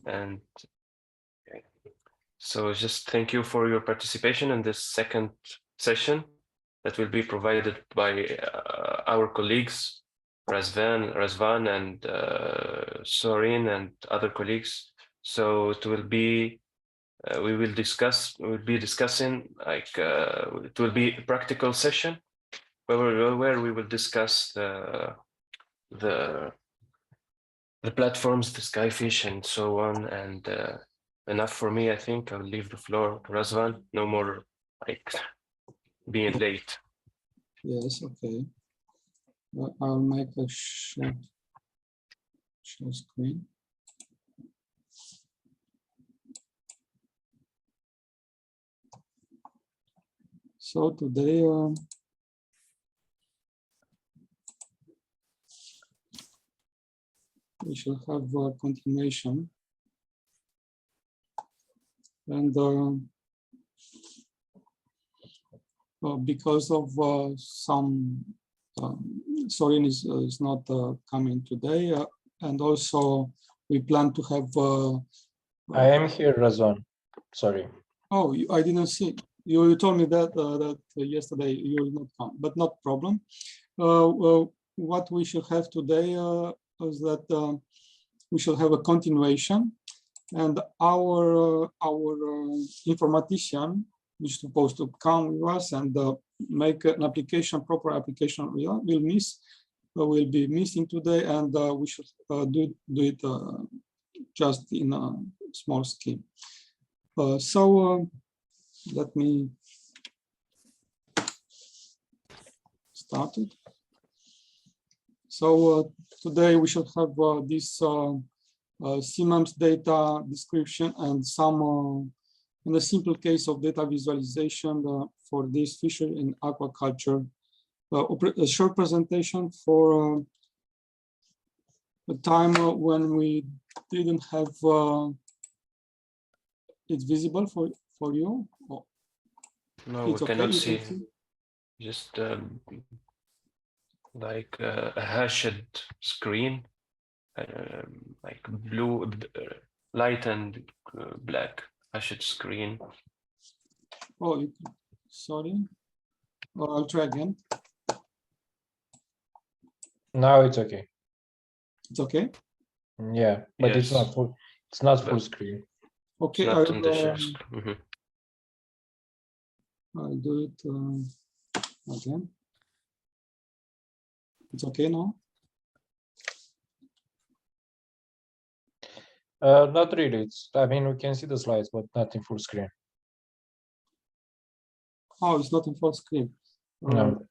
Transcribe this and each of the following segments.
And so just thank you for your participation in this second session that will be provided by our colleagues, Razvan and Sorin and other colleagues. So it will be, we'll be discussing like, it will be a practical session where we will discuss the platforms, the Skyfish and so on. And enough for me, I think. I'll leave the floor to Razvan. No more like being late. Yes, okay. I'll make a share screen. So today, we shall have a continuation. And because of some, Sorin is not coming today, and also we plan to have. I am here, Razvan. Sorry. Oh, I didn't see. You told me that yesterday you will not come, but not problem. What we should have today is that we shall have a continuation, and our informatician, which is supposed to come with us and make an application, proper application, will be missing today, and we should do it just in a small scheme. So let me start it. So today we should have this CMEMS data description and some in a simple case of data visualization for this fishery in aquaculture. A short presentation for a time when we didn't have it visible for you. Oh. No, It's we cannot okay, see. Just like a hashed screen, like blue, light and black hashed screen. Oh, sorry. I'll try again. Now it's okay. It's okay. Yeah, but Yes. it's not full. It's not full But- screen. Okay, Not on the share screen. I'll do it again. It's okay now. Not really. It's. I mean, we can see the slides, but not in full screen. Oh, it's not in full screen. No.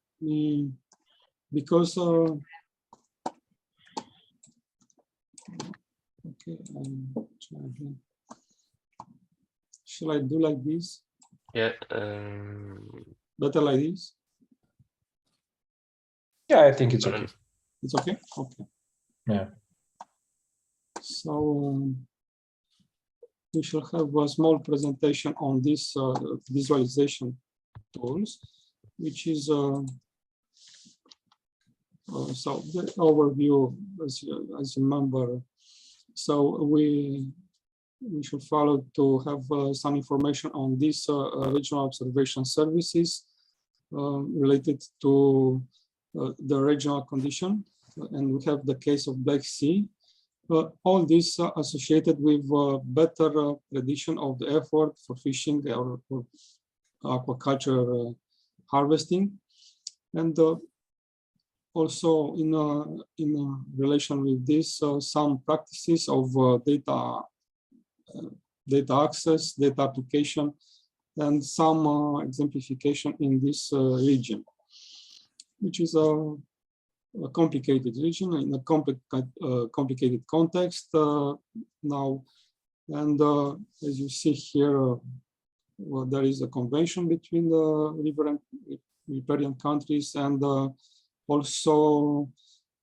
Because okay, try again. Shall I do like this? Yeah. Better like this? Yeah, I think it's okay. It's okay? Okay. Yeah. So we shall have a small presentation on this visualization tools, which is so the overview, as you remember. So we should follow to have some information on these regional observation services related to the regional condition, and we have the case of Black Sea. All this associated with better prediction of the effort for fishing or aquaculture harvesting, and also in relation with this, some practices of data access, data application, and some exemplification in this region, which is a complicated region in a complicated context now. And as you see here, well, there is a convention between the river and riparian countries, and also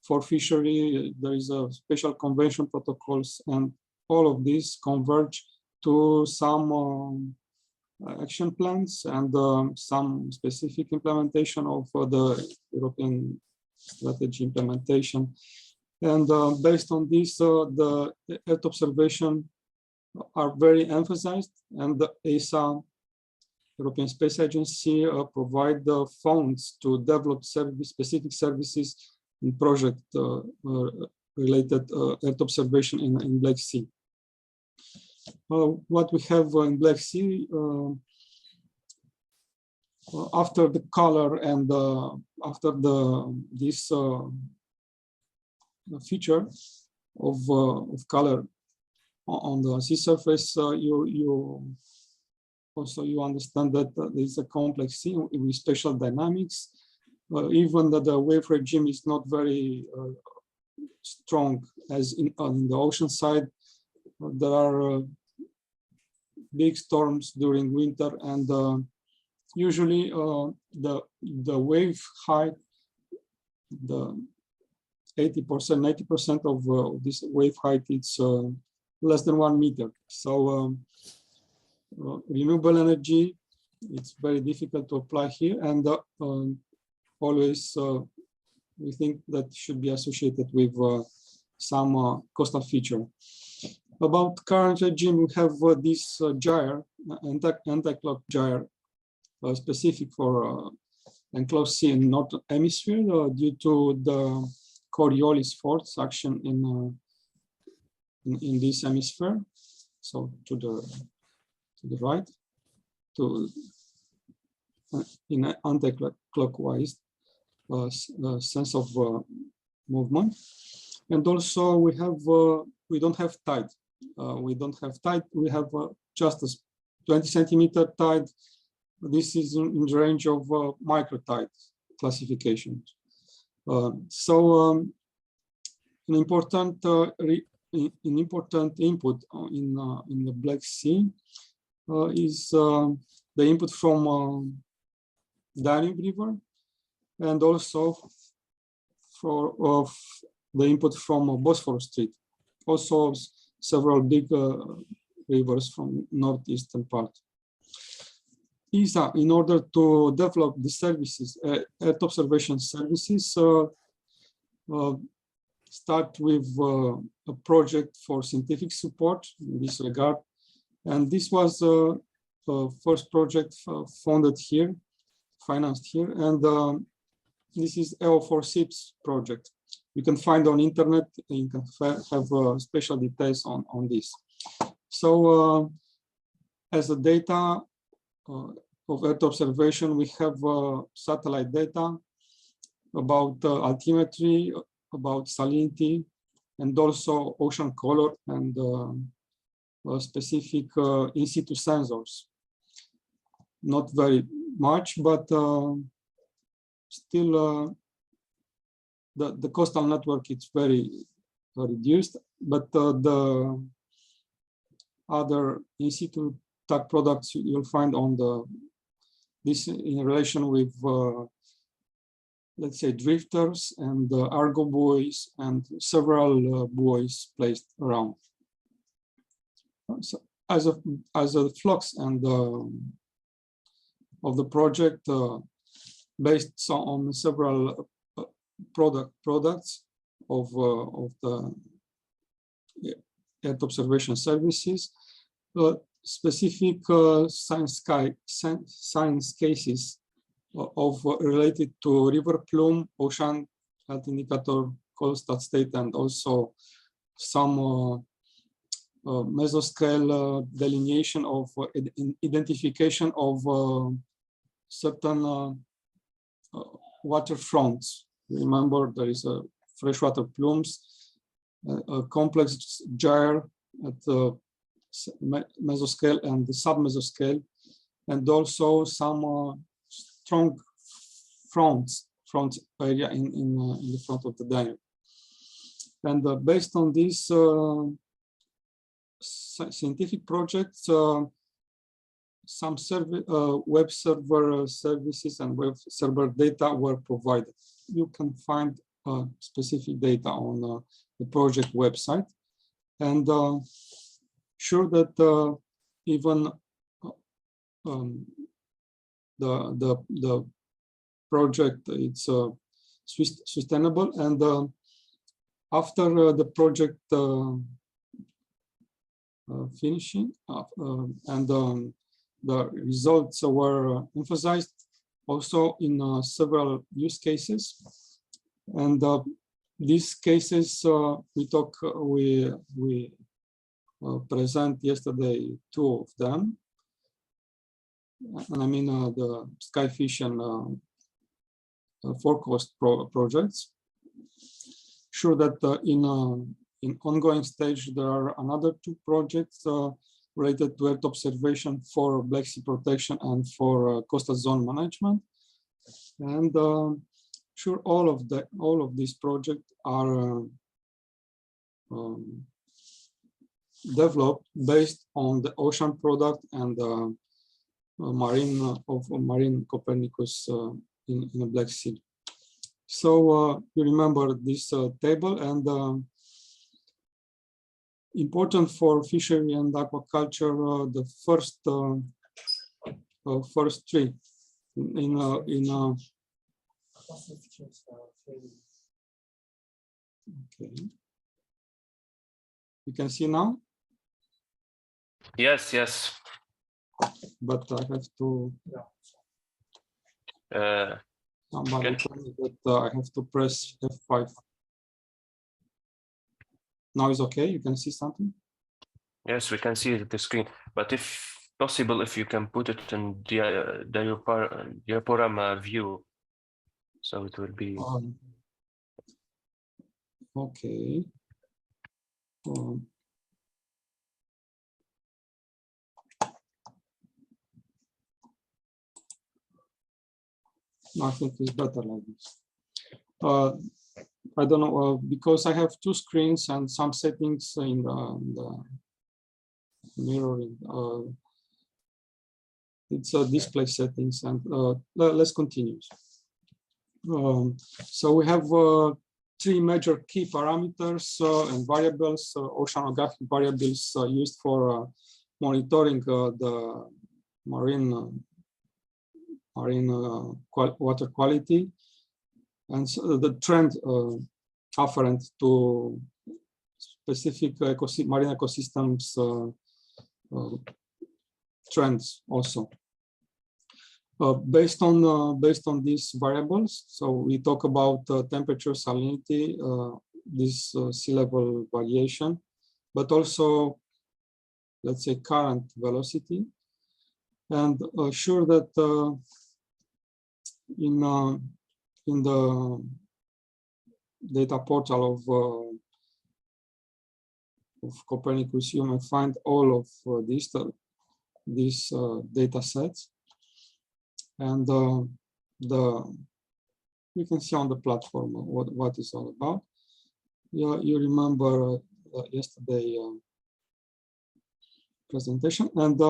for fishery, there is a special convention protocols, and all of these converge to some action plans and some specific implementation of the European strategy implementation. And based on this, the Earth observation are very emphasized, and the ESA, European Space Agency, provide the funds to develop specific services in project related Earth observation in Black Sea. What we have in Black Sea, after the color and after this feature of color on the sea surface, you understand that it's a complex sea with special dynamics. Even that the wave regime is not very strong as on the ocean side. There are big storms during winter, and usually the wave height, the 80%, 90% of this wave height, it's less than 1 meter. So renewable energy, it's very difficult to apply here, and always we think that should be associated with some coastal feature. About current regime, we have this gyre, anti-clock gyre, specific for enclosed sea in Northern Hemisphere due to the Coriolis force action in this hemisphere. So to the right, in an anti-clockwise sense of movement. And also we don't have tide. We don't have tide. We have just a 20 centimeter tide. This is in the range of micro tide classification. So an important input in the Black Sea is the input from Danube River, and also for the input from Bosphorus Strait. Also several big rivers from northeastern part. ESA, in order to develop the services, Earth observation services, start with a project for scientific support in this regard. And this was the first project funded here, financed here. And this is EO4SIPS project. You can find on internet, and you can have special details on this. So as a data of Earth observation, we have satellite data about altimetry, about salinity, and also ocean color and specific in situ sensors. Not very much, but still the coastal network is very reduced, but the other in situ tag products you'll find on this in relation with let's say drifters and Argo buoys and several buoys placed around. So as a flux and of the project based on several products of the Earth observation services, specific science cases of related to river plume, ocean health indicator, coastal state, and also some mesoscale delineation of identification of certain waterfronts. Remember, there is a freshwater plumes, a complex gyre at the mesoscale and the submesoscale, and also some strong front area in the front of the Danube. And based on this scientific projects, some web server services and web server data were provided. You can find specific data on the project website, and sure that even the project it's sustainable, and after the project finishing, and the results were emphasized also in several use cases. And these cases we present yesterday 2 of them. And I mean the Skyfish and forecast projects. Sure that in ongoing stage there are another 2 projects related to Earth observation for Black Sea protection and for coastal zone management. And sure, all of these projects are developed based on the ocean product and marine Copernicus in the Black Sea. So you remember this table, and important for fishery and aquaculture, the first 3 okay. You can see now? Yes, yes. But I have to. Somebody told me that I have to press F5. Now it's okay. You can see something. Yes, we can see the screen. But if possible, if you can put it in diaporama view, so it will be. Okay. I think it's better like this. I don't know, because I have 2 screens and some settings in the mirroring. It's display settings, and let's continue. So we have 3 major key parameters and variables, oceanographic variables used for monitoring the marine water quality, and so the trend afferent to specific marine ecosystems trends also. Based on these variables, so we talk about temperature, salinity, this sea level variation, but also, let's say, current velocity, and sure that in the data portal of Copernicus, you may find all of these data sets, and you can see on the platform what it's all about. You remember yesterday presentation, and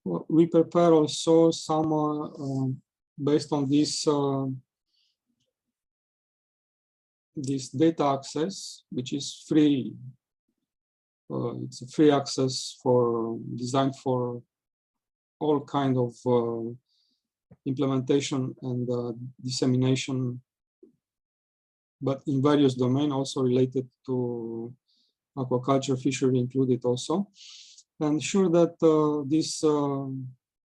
we prepare also some based on this data access, which is free. It's a free access designed for all kind of implementation and dissemination, but in various domains, also related to aquaculture, fishery included also. And sure that this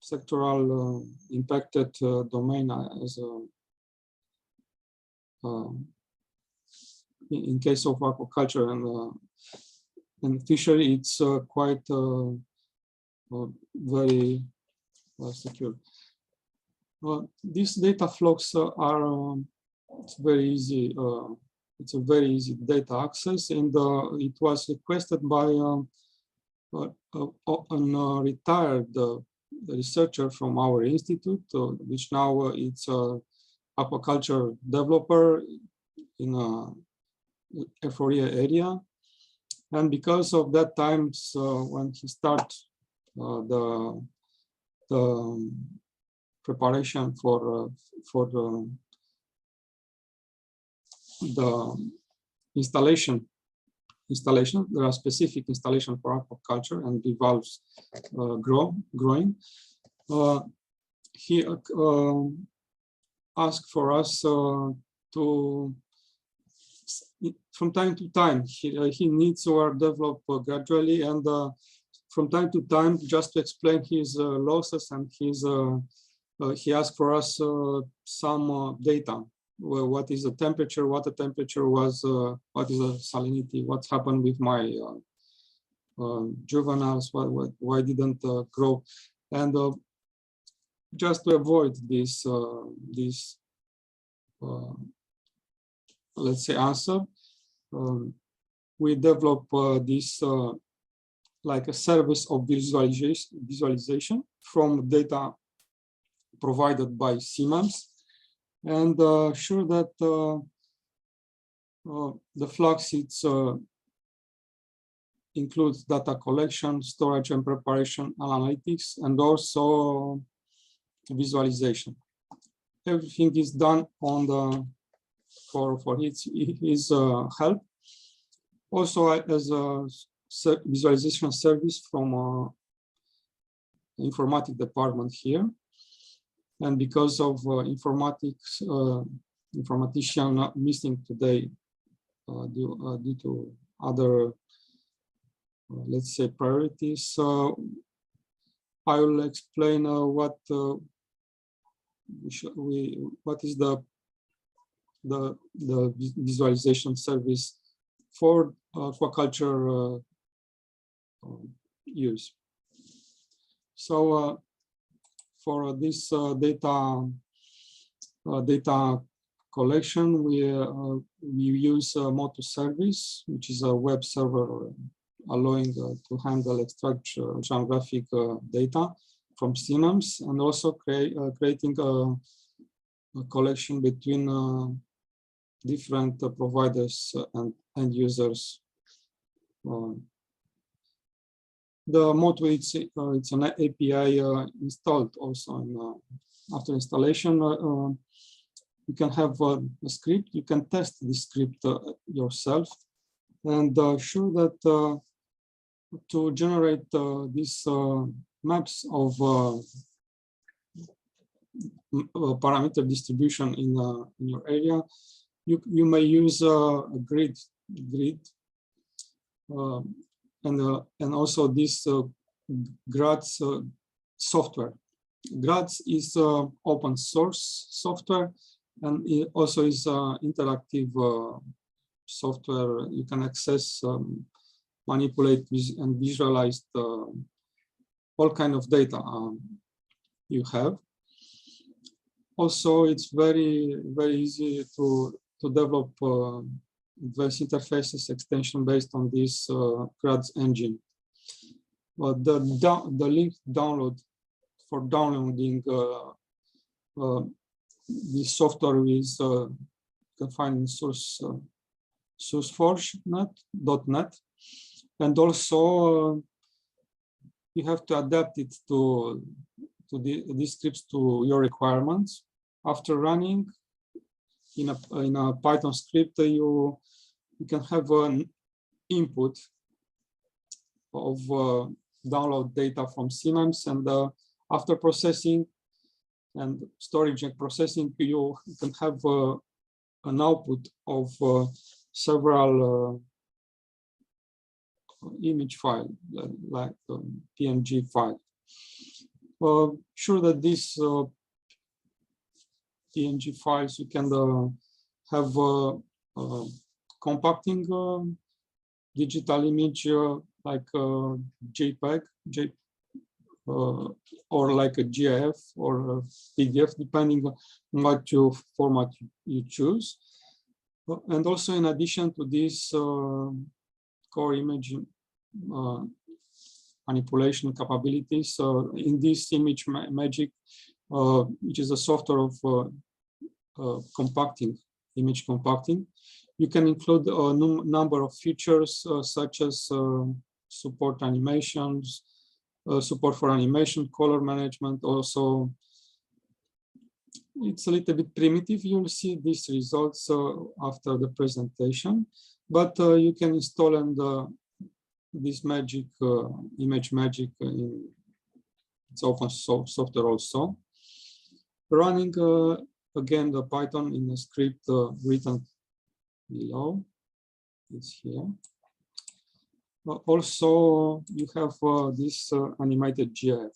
sectoral impacted domain as in case of aquaculture and fishery, it's quite very secure. These data flocks are it's very easy. It's a very easy data access, and it was requested by a retired researcher from our institute, which now it's a aquaculture developer in a Euphoria area. And because of that time, so when he started the preparation for the installation, there are specific installation for aquaculture and bivalves growing. He asked for us to, from time to time, he needs to develop gradually, and from time to time, just to explain his losses and his, he asked for us some data. Well, what is the temperature, what the temperature was, what is the salinity, what's happened with my juveniles, why didn't grow. And just to avoid this, let's say, answer, we develop this like a service of visualization from data provided by Siemens, and sure that the flux includes data collection, storage and preparation, analytics, and also visualization. Everything is done on the for his help. Also, as a visualization service from informatics department here, and because of informatics informatician missing today due to other let's say priorities, I will explain what is the visualization service for aquaculture use. So for this data collection, we use Motu service, which is a web server allowing to handle extract geographic data from Siemens, and also creating a collection between different providers and end users. The Motu, it's an API installed also, and after installation, you can have a script. You can test the script yourself, and sure that to generate these maps of parameter distribution in your area, you may use a grid, and also this GRADS software. GRADS is open source software, and it also is interactive software. You can access, manipulate, and visualize all kind of data you have. Also, it's very easy to develop advanced interfaces extension based on this GRADS engine. The link download for downloading this software is you can find in sourceforge.net, and also you have to adapt it to these scripts to your requirements. After running in a Python script, you can have an input of download data from Siemens, and after processing and storage and processing, you can have an output of several image file, like PNG file. Sure that these PNG files you can have compacting digital image like JPEG, or like a GIF or a PDF, depending on what format you choose. And also, in addition to this core image manipulation capabilities, in this image magic, which is a software of compacting, image compacting, you can include a number of features such as support animations, support for animation, color management. Also, it's a little bit primitive. You'll see these results after the presentation, but you can install and this magic image magic in its open source software also. Running again the Python in a script written below. It's here. Also, you have this animated GIF.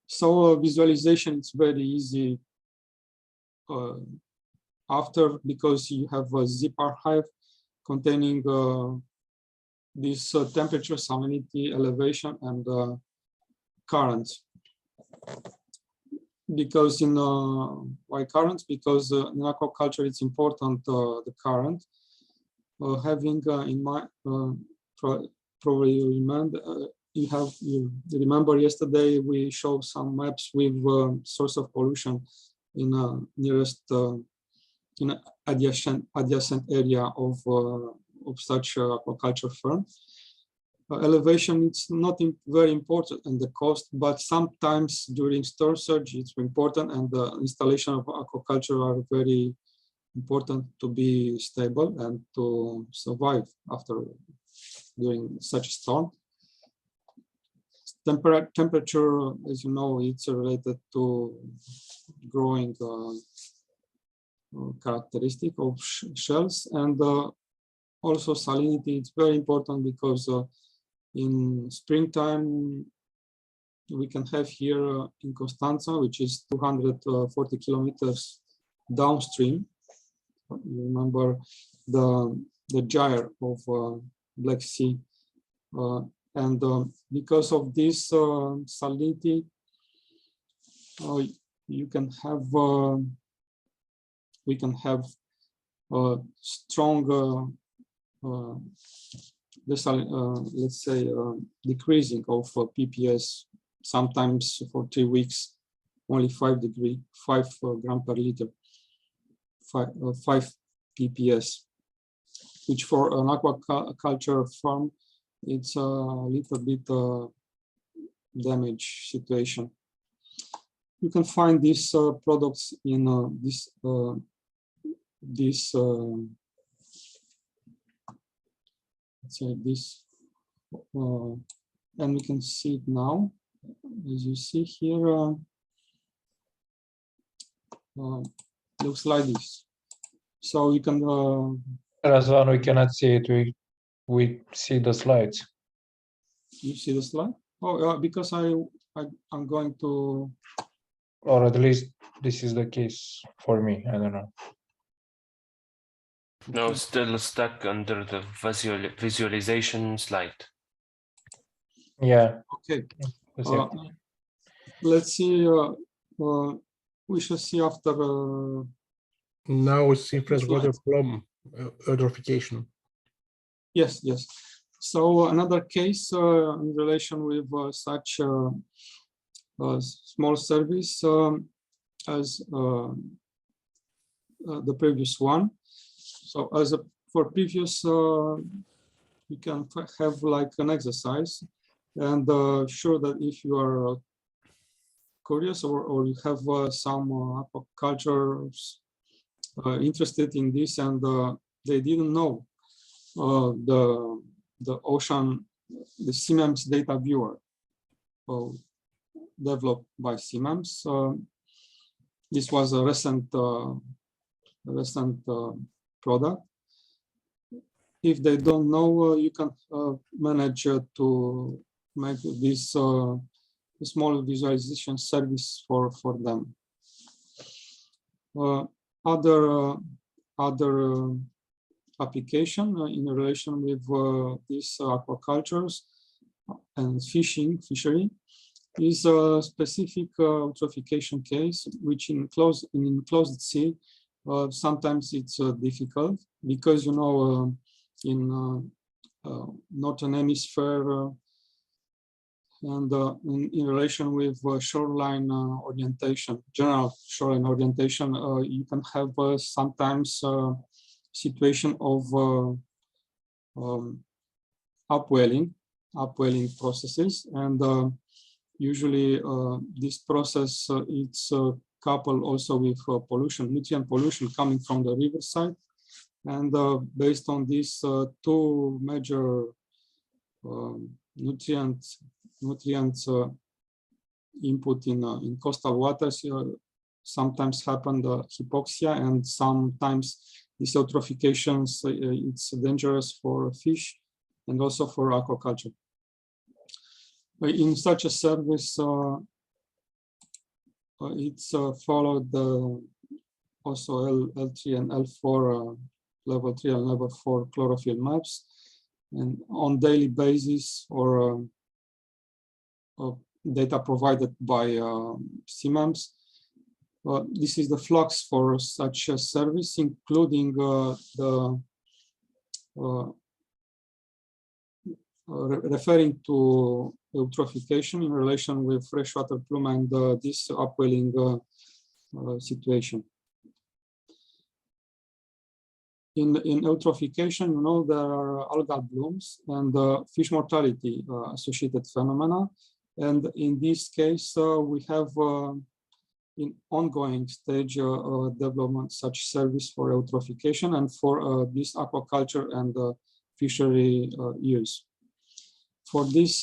So visualization is very easy after, because you have a zip archive containing this temperature, salinity, elevation, and currents. Because in why currents? Because in aquaculture it's important the current. Having in mind, probably you remember yesterday we showed some maps with source of pollution in nearest in adjacent area of such aquaculture firm. Elevation, it's not very important, and the cost, but sometimes during storm surge it's important, and the installation of aquaculture are very important to be stable and to survive after during such a storm. Temperature, as you know, it's related to growing characteristic of shells, and also salinity. It's very important because in springtime we can have here in Constanța, which is 240 kilometers downstream. You remember the gyre of Black Sea, and because of this salinity, you can have we can have strong let's say decreasing of PPS, sometimes for 3 weeks only 5 gram per liter, 5 PPS, which for an aquaculture farm it's a little bit damage situation. You can find these products in let's say this, and we can see it now. As you see here, looks like this. So you can. Razvan, we cannot see it. We see the slides. You see the slide? Oh, because I'm going to. Or at least this is the case for me. I don't know. No, still stuck under the visualization slide. Yeah. Okay. Let's see. We shall see after. Now we see freshwater plum eutrophication. Yes, yes. So another case in relation with such small service as the previous one. So as for previous, you can have like an exercise, and sure that if you are curious or you have some aquaculture interested in this, and they didn't know the ocean, the CMEMS data viewer developed by CMEMS. This was a recent product. If they don't know, you can manage to make this small visualization service for them. Other application in relation with these aquacultures and fishery is a specific eutrophication case, which in enclosed sea sometimes it's difficult, because you know in northern hemisphere and in relation with shoreline orientation, general shoreline orientation, you can have sometimes situation of upwelling processes, and usually this process it's coupled also with pollution, nutrient pollution coming from the riverside, and based on these two major nutrients input in coastal waters, sometimes happen the hypoxia, and sometimes this eutrophications it's dangerous for fish and also for aquaculture. In such a service, it's followed also L3 and L4, level 3 and level 4 chlorophyll maps, and on daily basis or data provided by CMAMs. This is the flux for such a service, including referring to eutrophication in relation with freshwater plume and this upwelling situation. In eutrophication, you know, there are algal blooms and fish mortality associated phenomena. And in this case, we have in ongoing stage development such service for eutrophication and for this aquaculture and fishery use. For this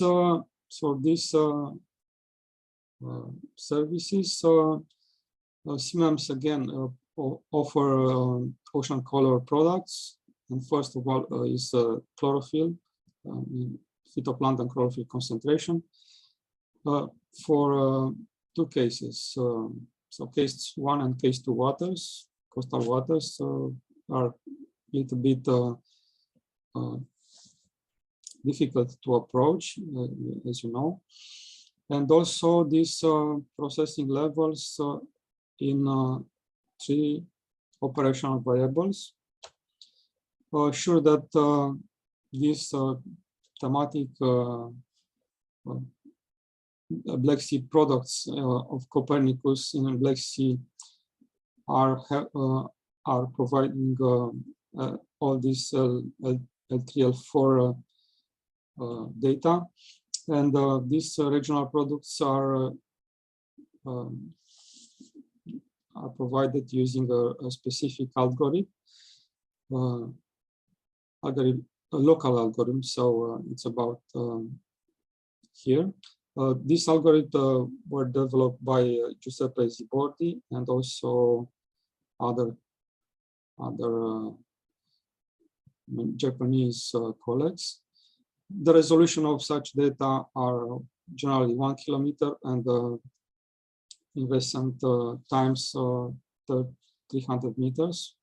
services, CMAMs again offer ocean color products, and first of all is chlorophyll, phytoplankton chlorophyll concentration for two cases. So case 1 and case 2 waters, coastal waters, are a little bit difficult to approach, as you know. And also these processing levels in 3 operational variables. Sure that this thematic Black Sea products of Copernicus in Black Sea are providing all these L3, L4 data, and these regional products are provided using a specific algorithm, a local algorithm. So it's about here. These algorithms were developed by Giuseppe Zibordi and also other Japanese colleagues. The resolution of such data are generally 1 kilometer, and in recent times 300 meters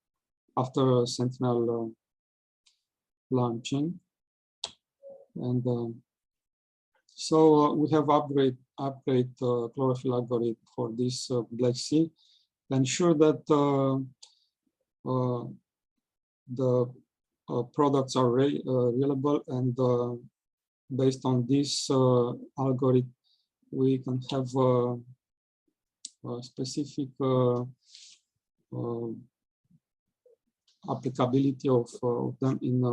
after Sentinel launching. And so we have upgrade chlorophyll algorithm for this Black Sea, ensure that the products are reliable, and based on this algorithm, we can have a specific applicability of them in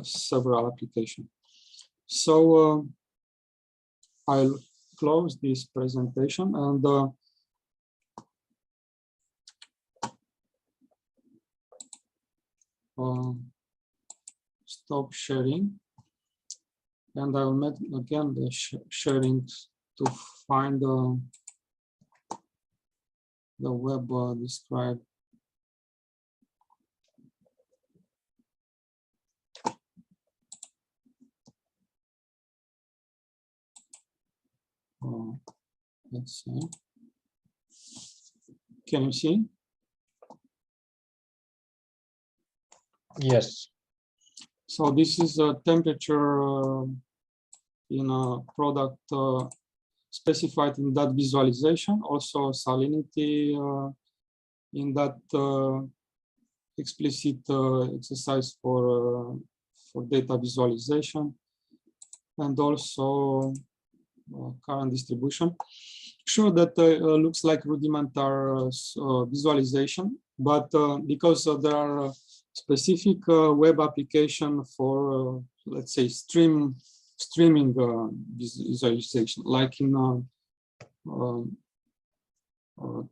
several applications. So I'll close this presentation and stop sharing, and I'll make again the sharing to find the web described. Let's see. Can you see? Yes. So this is a temperature in a product specified in that visualization. Also salinity in that explicit exercise for data visualization, and also current distribution. Sure, that looks like rudimentary visualization, but because there are specific web application for let's say streaming visualization, like in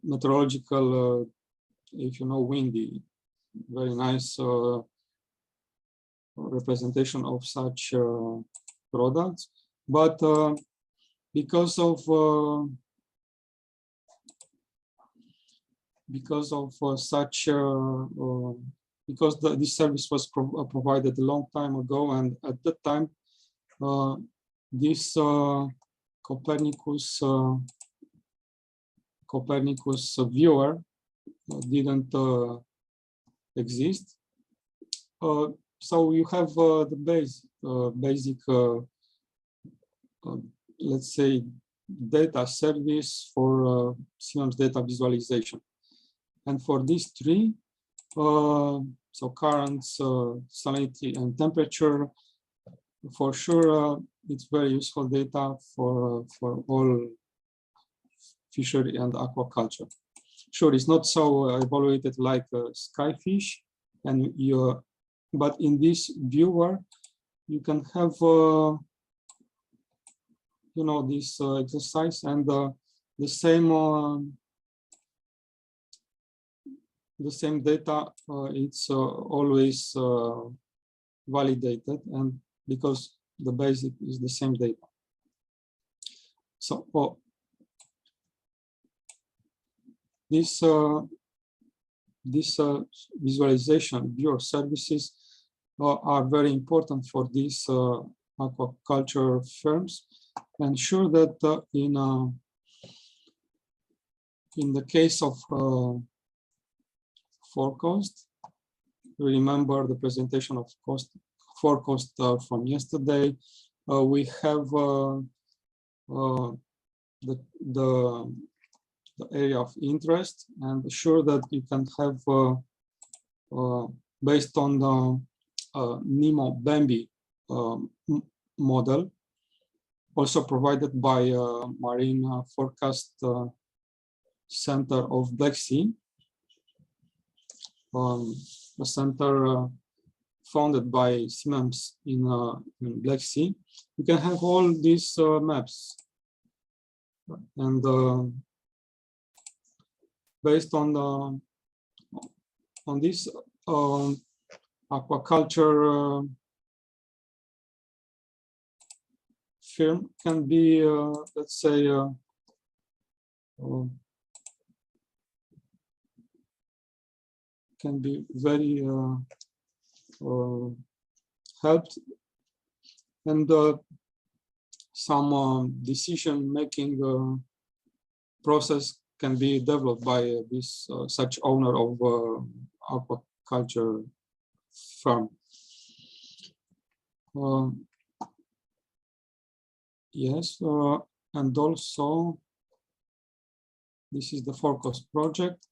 meteorological, if you know, windy, very nice representation of such products. But because of such because this service was provided a long time ago, and at that time this Copernicus viewer didn't exist. So you have the basic, let's say, data service for CMS data visualization. And for these three, so currents, salinity, and temperature, for sure, it's very useful data for all fishery and aquaculture. Sure, it's not so evaluated like skyfish, and but in this viewer, you can have this exercise, and the same data, it's always validated, and because the basic is the same data. So this visualization viewer services are very important for these aquaculture firms, and sure that in the case of forecast, remember the presentation of forecast from yesterday. We have the area of interest, and sure that you can have based on the NEMO-BAMBI model, also provided by Marine Forecast Center of Black Sea, a center founded by CMS in Black Sea. You can have all these maps, and based on this aquaculture firm can be, let's say, can be very helped, and some decision-making process can be developed by this such owner of aquaculture firm. Yes, and also this is the forecast project,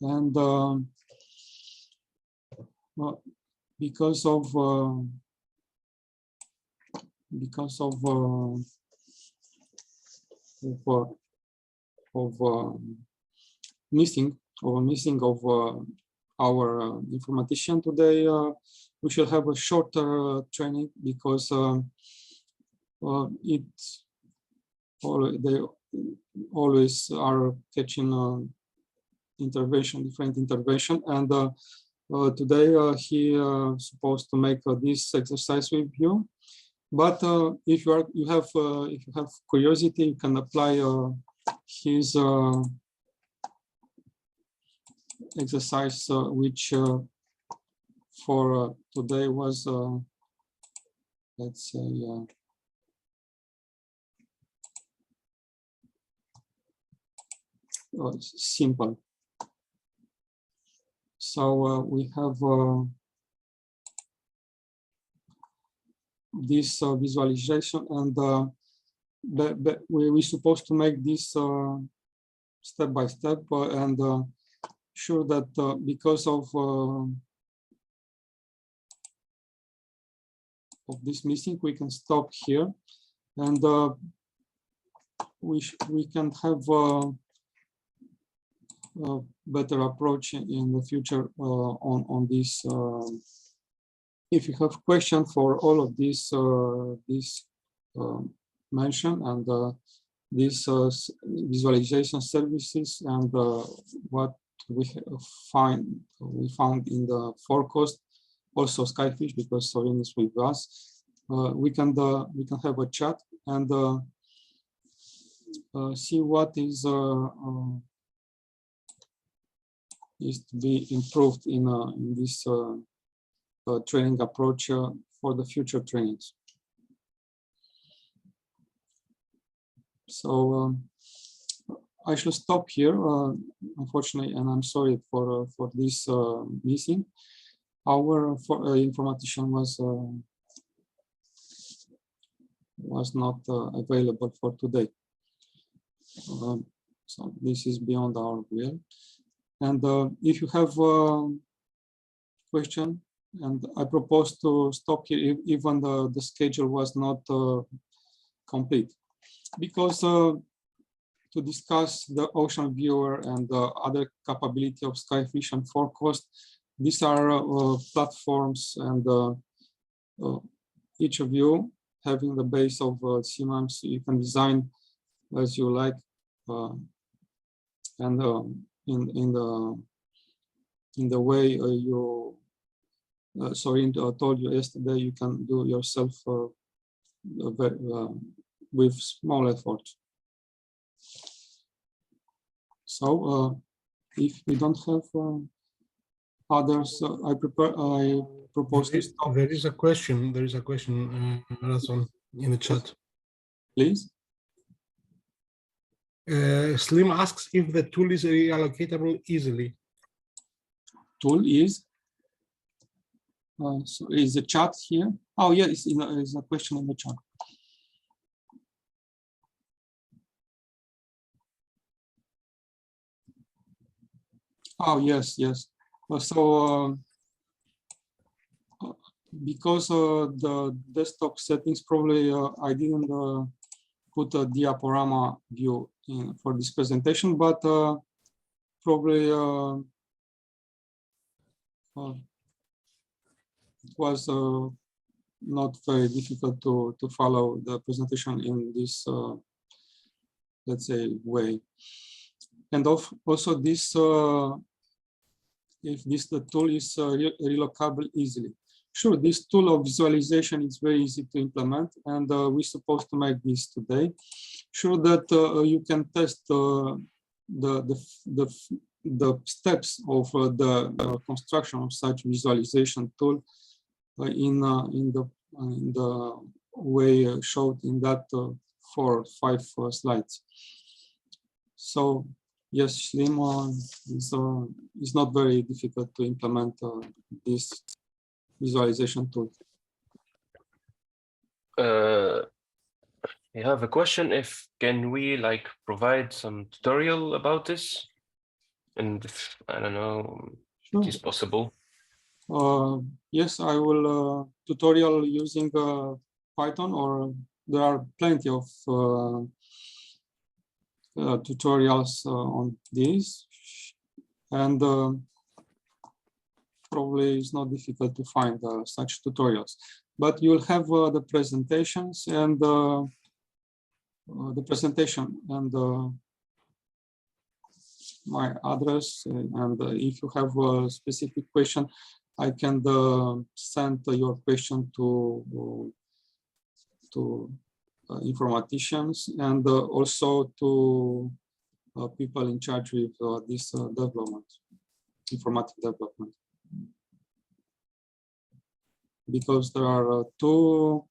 and because of missing of our informatician today, we should have a shorter training, because they always are catching different intervention, and today he supposed to make this exercise with you. But if you have curiosity, you can apply his exercise, which for today was, let's say, simple. So we have this visualization, and we're supposed to make this step by step, and sure that because of this missing, we can stop here, and we can have a better approach in the future on this. If you have questions for all of this mentioned, and these visualization services, and what we found in the forecast, also skyfish, because Sorin is with us, we can have a chat and see what is is to be improved in this training approach for the future trainings. So I shall stop here, unfortunately, and I'm sorry for this missing. Our informatician was not available for today. So this is beyond our will. And if you have a question, and I propose to stop here, even the schedule was not complete, because to discuss the ocean viewer and the other capability of Skyfish and Forecast, these are platforms, and each of you having the base of CMAMS, you can design as you like, and in the way you told you yesterday, you can do yourself with small effort. So if we don't have others, I propose to stop. There is a question. There is a question, Razvan, in the chat. Please. Slim asks if the tool is reallocatable easily. Tool is. So is the chat here? Oh yeah, it's a question in the chat. Oh yes, yes. So because the desktop settings, probably I didn't put a diaporama view in for this presentation, but probably it was not very difficult to follow the presentation in this, let's say, way. And also this, if the tool is relocable easily. Sure, this tool of visualization is very easy to implement, and we're supposed to make this today. Sure that you can test the steps of the construction of such visualization tool in the way showed in that 4 or 5 slides. So yes, Slim is not very difficult to implement this visualization tool. I have a question. If can we like provide some tutorial about this, and if I don't know, Sure. it is possible. Yes, I will tutorial using Python, or there are plenty of tutorials on this, and probably it's not difficult to find such tutorials. But you'll have the presentations and the presentation and my address. And if you have a specific question, I can send your question to informaticians and also to people in charge with this development, informatic development. Because there are 2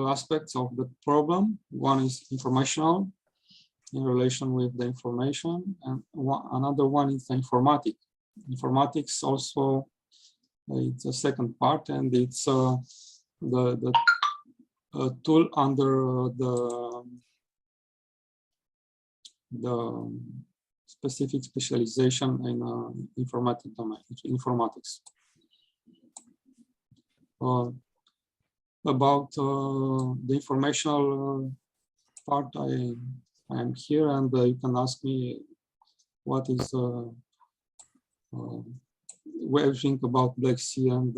aspects of the problem. One is informational, in relation with the information, and another one is the informatic. Informatics also, it's a second part, and it's the tool under the specific specialization in informatic domain, informatics. About the informational part, I am here, and you can ask me what is everything about Black Sea and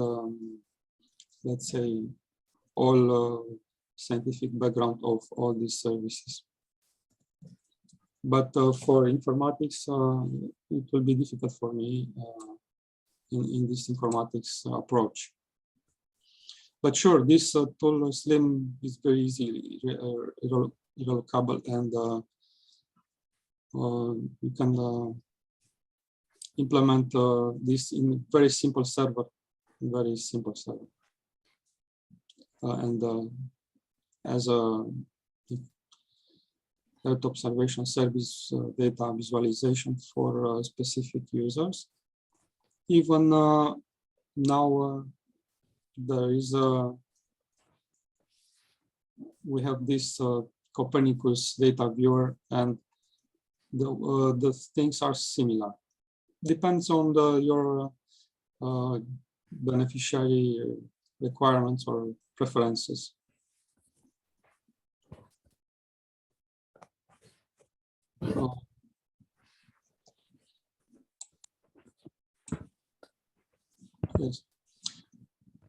let's say all scientific background of all these services. But for informatics, it will be difficult for me in this informatics approach. But sure, this tool Slim is very easily relocable, and you can implement this in very simple server, and as a Earth observation service data visualization for specific users. Even now there is we have this Copernicus data viewer, and the things are similar. Depends on your beneficiary requirements or preferences. Yes.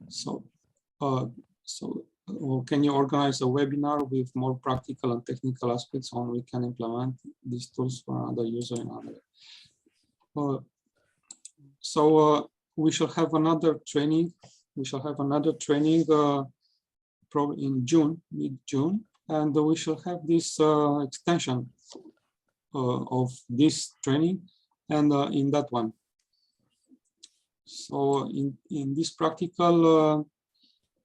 So, can you organize a webinar with more practical and technical aspects on we can implement these tools for another user in other? We shall have another training. We shall have another training probably in June, mid-June, and we shall have this extension of this training, and in that one. So in this practical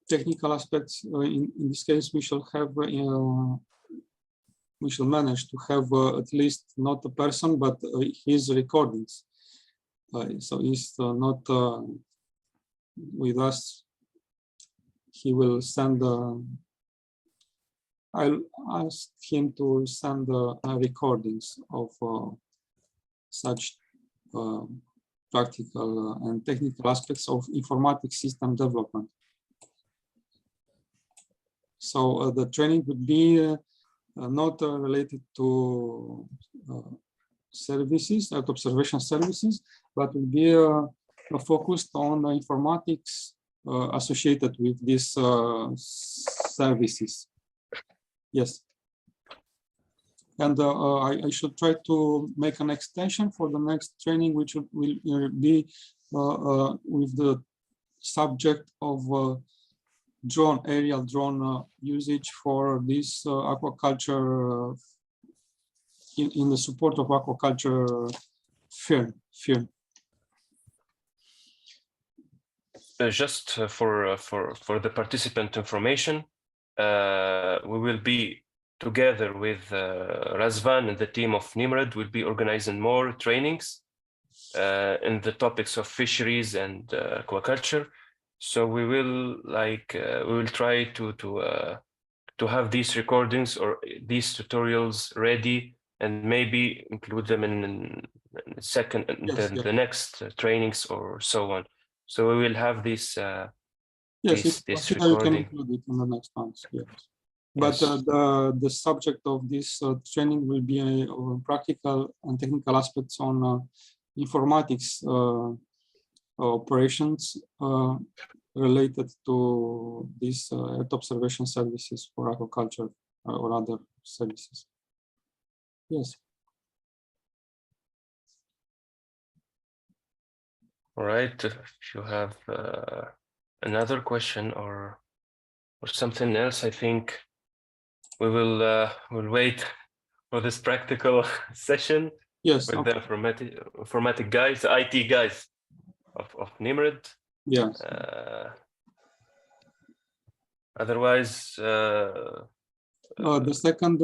technical aspects, in this case, we shall have we shall manage to have at least not a person, but his recordings. So he's not with us. He will send. I'll ask him to send recordings of such practical and technical aspects of informatics system development. So the training would be not related to services, Earth observation services, but will be focused on informatics associated with these services. Yes. And I should try to make an extension for the next training, which will be with the subject of aerial drone usage for this aquaculture, in the support of aquaculture firm. Just for the participant information, we will be together with Razvan and the team of Nimrod will be organizing more trainings in the topics of fisheries and aquaculture. So we will try to have these recordings or these tutorials ready and maybe include them in the next trainings or so on. So we will have this this recording. You can include it in the next ones. Yes. But the subject of this training will be practical and technical aspects on informatics operations related to these Earth observation services for aquaculture or other services. Yes. All right. If you have another question or something else, I think we will we'll wait for this practical session. Yes. With the informatic guys, the IT guys of Nimrod. Yes. Otherwise, the second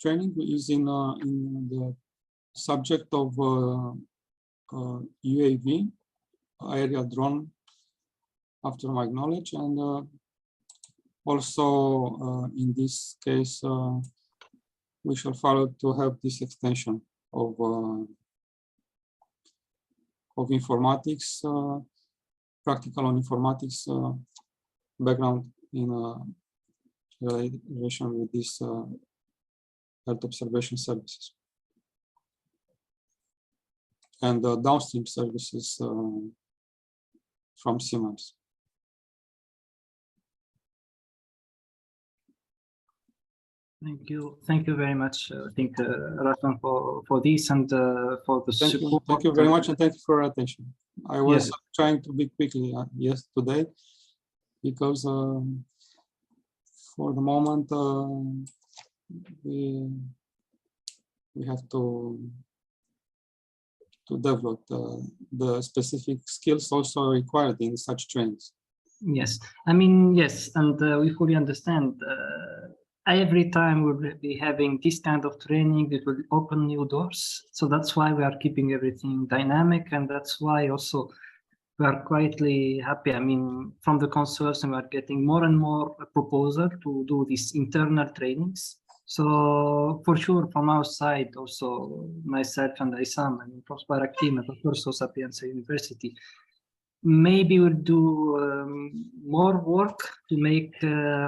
training is in the subject of UAV, aerial drone, after my knowledge, and also in this case, we shall follow to have this extension of informatics, practical on informatics background in relation with these Earth observation services and downstream services from Siemens. Thank you very much. I think Razvan for this and for the support. Thank you very much, and thank you for your attention. I was trying to be quickly today because for the moment we have to to develop the specific skills also required in such trainings. Yes, I mean, yes, and we fully understand. Every time we'll be having this kind of training, it will open new doors. So that's why we are keeping everything dynamic, and that's why also we are quietly happy. I mean, from the consortium, we are getting more and more proposal to do these internal trainings. So for sure, from our side, also myself and Isam and from Spark team and of course also Sapienza University, maybe we'll do more work to make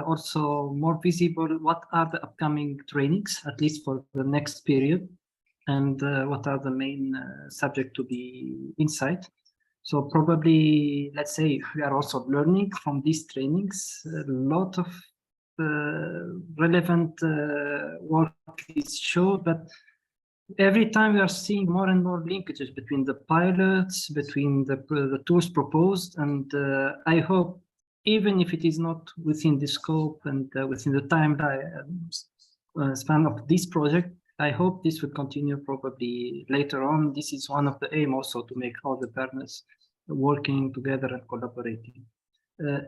also more visible what are the upcoming trainings, at least for the next period, and what are the main subject to be inside. So probably, let's say, we are also learning from these trainings. A lot of relevant work is shown, but every time we are seeing more and more linkages between the pilots, between the tools proposed, and I hope, even if it is not within the scope and within the timeline span of this project, I hope this will continue probably later on. This is one of the aim also to make all the partners working together and collaborating.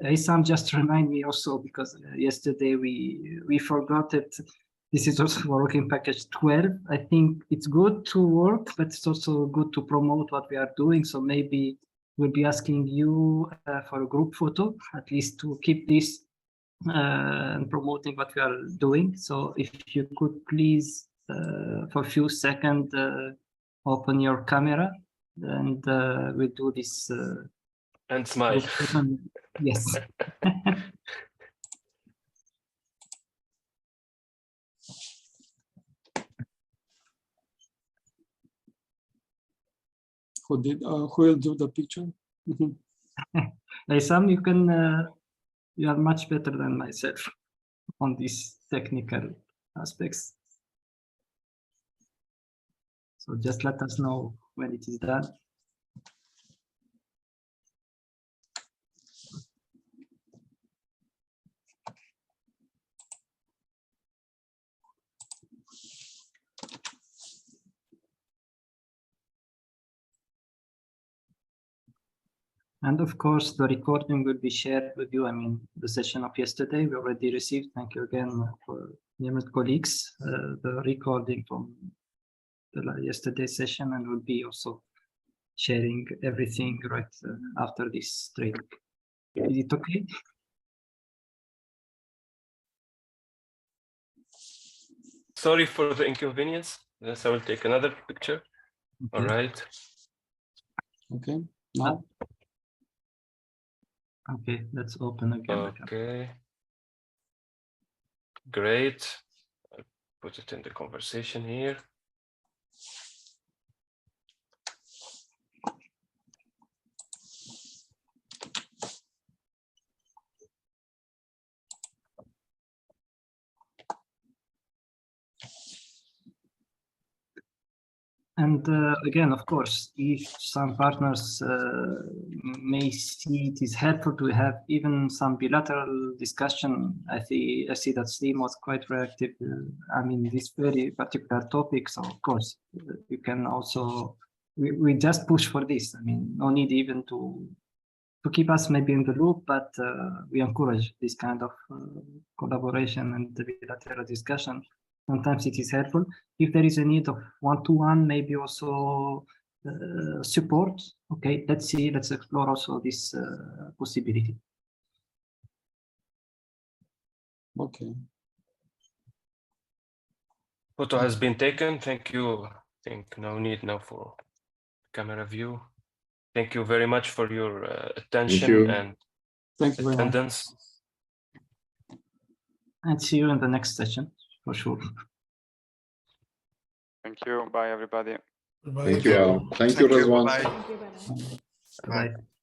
Isam just remind me also, because yesterday we forgot it. This is also working package 12. I think it's good to work, but it's also good to promote what we are doing. So maybe we'll be asking you for a group photo, at least to keep this and promoting what we are doing. So if you could please, for a few seconds, open your camera, and we'll do this. And smile. Yes. Who will do the picture? Isam, you can, you are much better than myself on these technical aspects. So just let us know when it is done. And of course, the recording will be shared with you. I mean, the session of yesterday, we already received. Thank you again for numerous colleagues. The recording from the yesterday's session, and we'll be also sharing everything right after this training. Is it okay? Sorry for the inconvenience. Yes, I will take another picture. Okay. All right. Okay, now. Okay, let's open again. Okay. Great. I'll put it in the conversation here. And again, of course, if some partners may see it is helpful to have even some bilateral discussion, I see that Steam was quite reactive. I mean, this very particular topic. So of course, you can also, we just push for this. I mean, no need even to keep us maybe in the loop, but we encourage this kind of collaboration and the bilateral discussion. Sometimes it is helpful. If there is a need of one-to-one, maybe also support. Okay, let's see, let's explore also this possibility. Okay. Photo has been taken. Thank you. I think no need now for camera view. Thank you very much for your attention and Thank you very much. attendance. And see you in the next session, for sure. Thank you. Bye, everybody. Bye. Thank you all. Thank you, Razwan. Thank you very much. Bye.